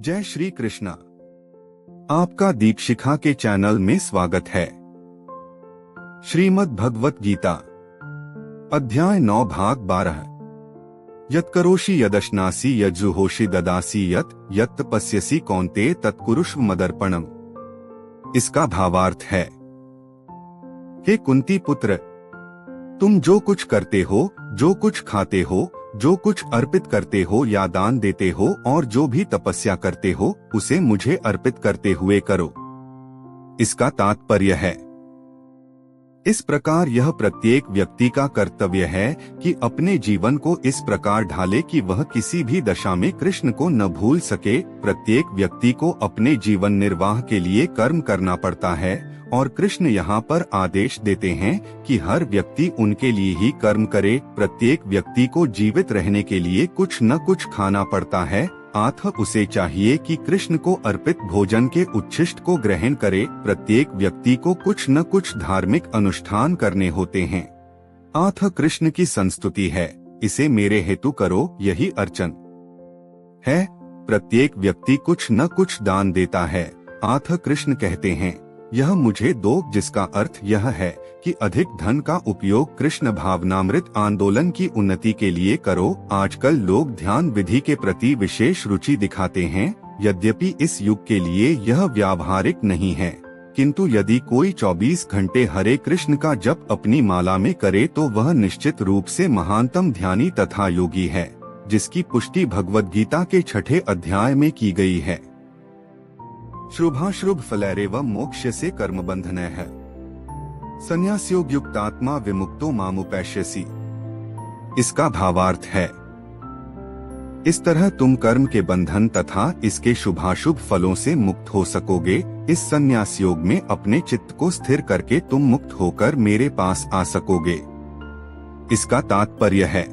जय श्री कृष्णा। आपका दीक्षिखा के चैनल में स्वागत है। श्रीमद् भगवत गीता अध्याय 9 भाग 12। यत्करोषि यदश्नासि यज्जुहोषि ददासि यत् तपस्यसि कौन्तेय तत्कुरुष्व मदर्पणम्। इसका भावार्थ है, हे कुंती पुत्र, तुम जो कुछ करते हो, जो कुछ खाते हो, जो कुछ अर्पित करते हो या दान देते हो और जो भी तपस्या करते हो उसे मुझे अर्पित करते हुए करो। इसका तात्पर्य है, इस प्रकार यह प्रत्येक व्यक्ति का कर्तव्य है कि अपने जीवन को इस प्रकार ढाले कि वह किसी भी दशा में कृष्ण को न भूल सके। प्रत्येक व्यक्ति को अपने जीवन निर्वाह के लिए कर्म करना पड़ता है और कृष्ण यहाँ पर आदेश देते हैं कि हर व्यक्ति उनके लिए ही कर्म करे। प्रत्येक व्यक्ति को जीवित रहने के लिए कुछ न कुछ खाना पड़ता है, अतः उसे चाहिए कि कृष्ण को अर्पित भोजन के उच्छिष्ट को ग्रहण करे। प्रत्येक व्यक्ति को कुछ न कुछ धार्मिक अनुष्ठान करने होते हैं, अतः कृष्ण की संस्तुति है, इसे मेरे हेतु करो, यही अर्चन है। प्रत्येक व्यक्ति कुछ न कुछ दान देता है, अतः कृष्ण कहते हैं, यह मुझे दो, जिसका अर्थ यह है कि अधिक धन का उपयोग कृष्ण भावनामृत आंदोलन की उन्नति के लिए करो। आजकल लोग ध्यान विधि के प्रति विशेष रुचि दिखाते हैं, यद्यपि इस युग के लिए यह व्यावहारिक नहीं है, किंतु यदि कोई 24 घंटे हरे कृष्ण का जप अपनी माला में करे तो वह निश्चित रूप से महानतम ध्यानी तथा योगी है, जिसकी पुष्टि भगवद गीता के 6 अध्याय में की गई है। शुभाशुभ फलैरेव मोक्ष से कर्म बंधन है, संन्यासयोग युक्तात्मा विमुक्तो मामुपैष्यसि। इसका भावार्थ है, इस तरह तुम कर्म के बंधन तथा इसके शुभाशुभ फलों से मुक्त हो सकोगे। इस संन्यास योग में अपने चित्त को स्थिर करके तुम मुक्त होकर मेरे पास आ सकोगे। इसका तात्पर्य है,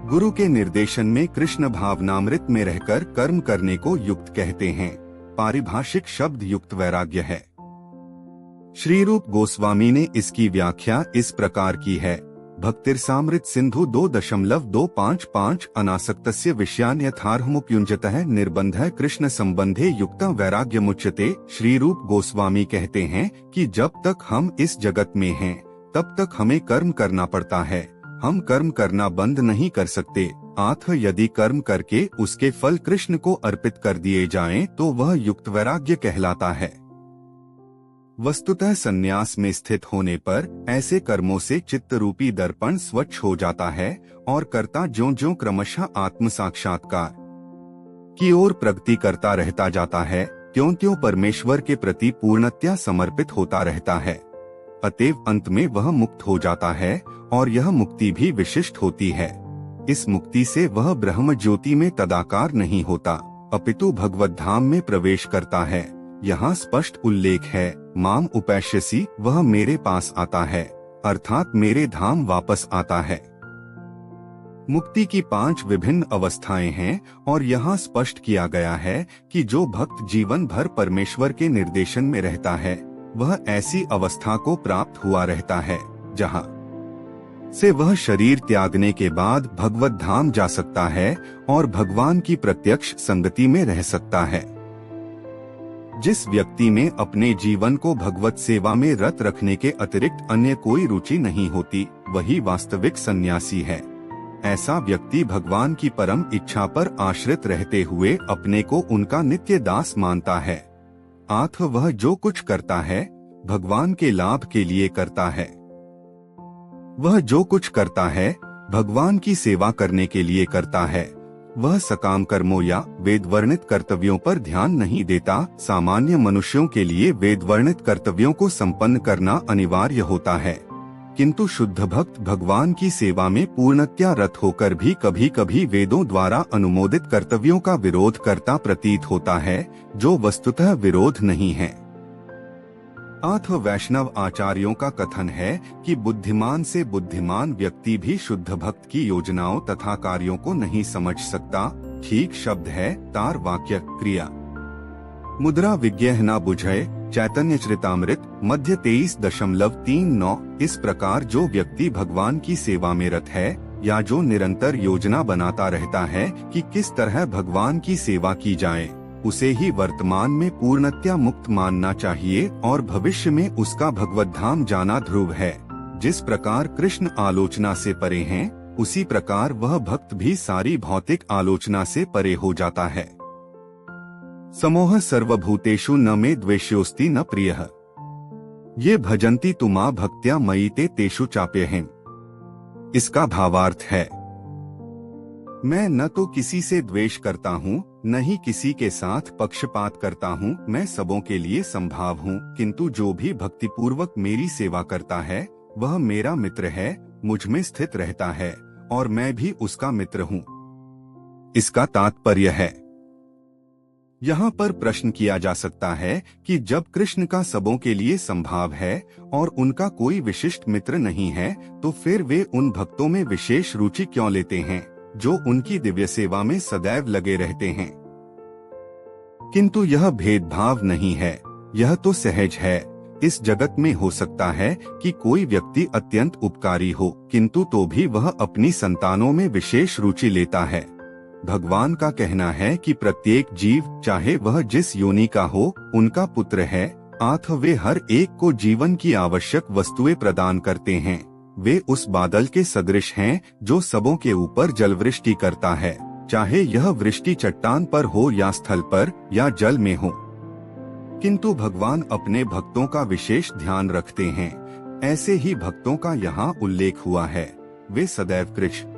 गुरु के निर्देशन में कृष्ण भावनामृत में रहकर कर्म करने को युक्त कहते हैं। पारिभाषिक शब्द युक्त वैराग्य है। श्री रूप गोस्वामी ने इसकी व्याख्या इस प्रकार की है, भक्तिरसामृत सिंधु 2.255 अनासक्तस्य विषयान्यथार्हमुपयुञ्जतः निर्बंधः कृष्ण संबंधे युक्त वैराग्य मुच्यते। श्री रूप गोस्वामी कहते हैं कि जब तक हम इस जगत में हैं, तब तक हमें कर्म करना पड़ता है, हम कर्म करना बंद नहीं कर सकते। अतः यदि कर्म करके उसके फल कृष्ण को अर्पित कर दिए जाएं, तो वह युक्त वैराग्य कहलाता है। वस्तुतः संन्यास में स्थित होने पर ऐसे कर्मों से चित्त रूपी दर्पण स्वच्छ हो जाता है और कर्ता ज्यों-ज्यों क्रमशः आत्म साक्षात्कार की ओर प्रगति करता रहता जाता है, त्यों-त्यों परमेश्वर के प्रति पूर्णतया समर्पित होता रहता है। अतएव अंत में वह मुक्त हो जाता है और यह मुक्ति भी विशिष्ट होती है। इस मुक्ति से वह ब्रह्म ज्योति में तदाकार नहीं होता, अपितु भगवत धाम में प्रवेश करता है। यहाँ स्पष्ट उल्लेख है, माम उपैष्यसि, वह मेरे पास आता है, अर्थात मेरे धाम वापस आता है। मुक्ति की 5 विभिन्न अवस्थाएं हैं और यहाँ स्पष्ट किया गया है कि जो भक्त जीवन भर परमेश्वर के निर्देशन में रहता है, वह ऐसी अवस्था को प्राप्त हुआ रहता है जहाँ से वह शरीर त्यागने के बाद भगवत धाम जा सकता है और भगवान की प्रत्यक्ष संगति में रह सकता है। जिस व्यक्ति में अपने जीवन को भगवत सेवा में रत रखने के अतिरिक्त अन्य कोई रुचि नहीं होती, वही वास्तविक सन्यासी है। ऐसा व्यक्ति भगवान की परम इच्छा पर आश्रित रहते हुए अपने को उनका नित्य दास मानता है, अतः वह जो कुछ करता है भगवान के लाभ के लिए करता है। वह जो कुछ करता है भगवान की सेवा करने के लिए करता है। वह सकाम कर्मों या वेद वर्णित कर्तव्यों पर ध्यान नहीं देता। सामान्य मनुष्यों के लिए वेद वर्णित कर्तव्यों को संपन्न करना अनिवार्य होता है, किंतु शुद्ध भक्त भगवान की सेवा में पूर्णतया रत होकर भी कभी कभी वेदों द्वारा अनुमोदित कर्तव्यों का विरोध करता प्रतीत होता है, जो वस्तुतः विरोध नहीं है। अतः वैष्णव आचार्यों का कथन है कि बुद्धिमान से बुद्धिमान व्यक्ति भी शुद्ध भक्त की योजनाओं तथा कार्यों को नहीं समझ सकता। ठीक शब्द है, तार वाक्य क्रिया मुद्रा विज्ञेह न बुझे, चैतन्य चरितामृत मध्य 23.39। इस प्रकार जो व्यक्ति भगवान की सेवा में रत है या जो निरंतर योजना बनाता रहता है कि किस तरह भगवान की सेवा की जाए, उसे ही वर्तमान में पूर्णतया मुक्त मानना चाहिए और भविष्य में उसका भगवत धाम जाना ध्रुव है। जिस प्रकार कृष्ण आलोचना से परे हैं, उसी प्रकार वह भक्त भी सारी भौतिक आलोचना से परे हो जाता है। समोह सर्वभूतेषु न मे द्वेष्योस्ति न प्रियः, ये भजन्ति तुमा भक्त्या मयि ते तेषु चाप्यहम्। इसका भावार्थ है, मैं न तो किसी से द्वेष करता हूँ, न ही किसी के साथ पक्षपात करता हूँ। मैं सबों के लिए संभाव हूँ, किंतु जो भी भक्तिपूर्वक मेरी सेवा करता है वह मेरा मित्र है, मुझ में स्थित रहता है और मैं भी उसका मित्र हूँ। इसका तात्पर्य है, यहाँ पर प्रश्न किया जा सकता है कि जब कृष्ण का सबों के लिए संभाव है और उनका कोई विशिष्ट मित्र नहीं है, तो फिर वे उन भक्तों में विशेष रुचि क्यों लेते हैं जो उनकी दिव्य सेवा में सदैव लगे रहते हैं। किंतु यह भेदभाव नहीं है, यह तो सहज है। इस जगत में हो सकता है कि कोई व्यक्ति अत्यंत उपकारी हो, किंतु तो भी वह अपनी संतानों में विशेष रुचि लेता है। भगवान का कहना है कि प्रत्येक जीव, चाहे वह जिस योनि का हो, उनका पुत्र है। आथ वे हर एक को जीवन की आवश्यक वस्तुएं प्रदान करते हैं। वे उस बादल के सदृश हैं जो सबों के ऊपर जलवृष्टि करता है, चाहे यह वृष्टि चट्टान पर हो या स्थल पर या जल में हो। किंतु भगवान अपने भक्तों का विशेष ध्यान रखते हैं। ऐसे ही भक्तों का यहाँ उल्लेख हुआ है। वे सदैव कृष्ण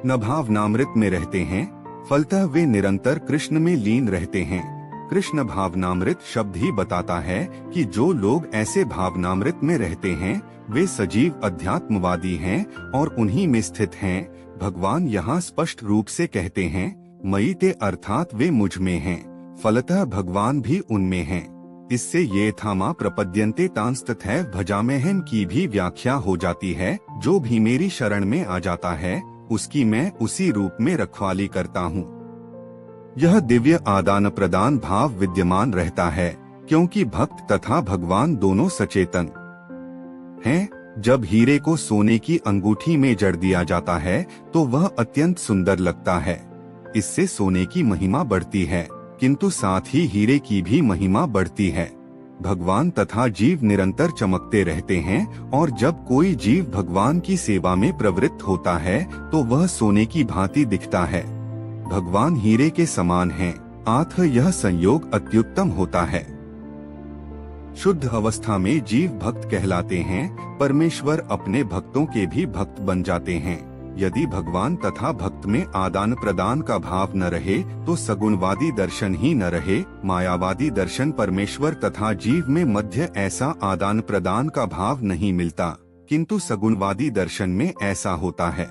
न भावनामृत में रहते हैं, फलतः वे निरंतर कृष्ण में लीन रहते हैं। कृष्ण भावनामृत शब्द ही बताता है कि जो लोग ऐसे भावनामृत में रहते हैं वे सजीव अध्यात्मवादी हैं और उन्हीं में स्थित हैं। भगवान यहाँ स्पष्ट रूप से कहते हैं, मयि ते, अर्थात वे मुझ में हैं, फलतः भगवान भी उनमें हैं। इससे ये थामा प्रपद्यन्ते तांस्तथैव भजाम्यहम् की भी व्याख्या हो जाती है। जो भी मेरी शरण में आ जाता है उसकी मैं उसी रूप में रखवाली करता हूँ। यह दिव्य आदान प्रदान भाव विद्यमान रहता है, क्योंकि भक्त तथा भगवान दोनों सचेतन हैं। जब हीरे को सोने की अंगूठी में जड़ दिया जाता है तो वह अत्यंत सुंदर लगता है। इससे सोने की महिमा बढ़ती है, किंतु साथ ही हीरे की भी महिमा बढ़ती है। भगवान तथा जीव निरंतर चमकते रहते हैं और जब कोई जीव भगवान की सेवा में प्रवृत्त होता है तो वह सोने की भांति दिखता है। भगवान हीरे के समान हैं, आथ यह संयोग अत्युत्तम होता है। शुद्ध अवस्था में जीव भक्त कहलाते हैं, परमेश्वर अपने भक्तों के भी भक्त बन जाते हैं। यदि भगवान तथा भक्त में आदान प्रदान का भाव न रहे तो सगुणवादी दर्शन ही न रहे। मायावादी दर्शन परमेश्वर तथा जीव में मध्य ऐसा आदान प्रदान का भाव नहीं मिलता, किंतु सगुणवादी दर्शन में ऐसा होता है।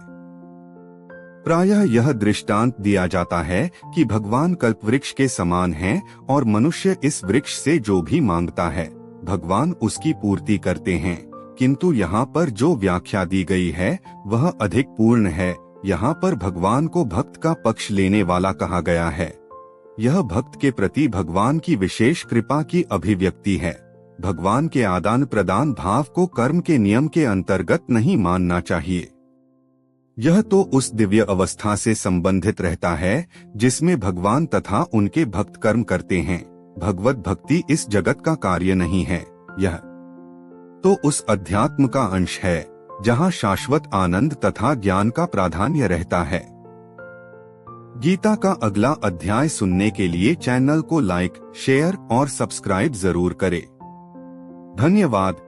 प्रायः यह दृष्टांत दिया जाता है कि भगवान कल्पवृक्ष के समान हैं और मनुष्य इस वृक्ष से जो भी मांगता है भगवान उसकी पूर्ति करते हैं। किंतु यहाँ पर जो व्याख्या दी गई है वह अधिक पूर्ण है। यहाँ पर भगवान को भक्त का पक्ष लेने वाला कहा गया है। यह भक्त के प्रति भगवान की विशेष कृपा की अभिव्यक्ति है। भगवान के आदान प्रदान भाव को कर्म के नियम के अंतर्गत नहीं मानना चाहिए। यह तो उस दिव्य अवस्था से संबंधित रहता है जिसमें भगवान तथा उनके भक्त कर्म करते हैं। भगवत भक्ति इस जगत का कार्य नहीं है, यह तो उस अध्यात्म का अंश है जहाँ शाश्वत आनंद तथा ज्ञान का प्राधान्य रहता है। गीता का अगला अध्याय सुनने के लिए चैनल को लाइक, शेयर और सब्सक्राइब जरूर करें। धन्यवाद।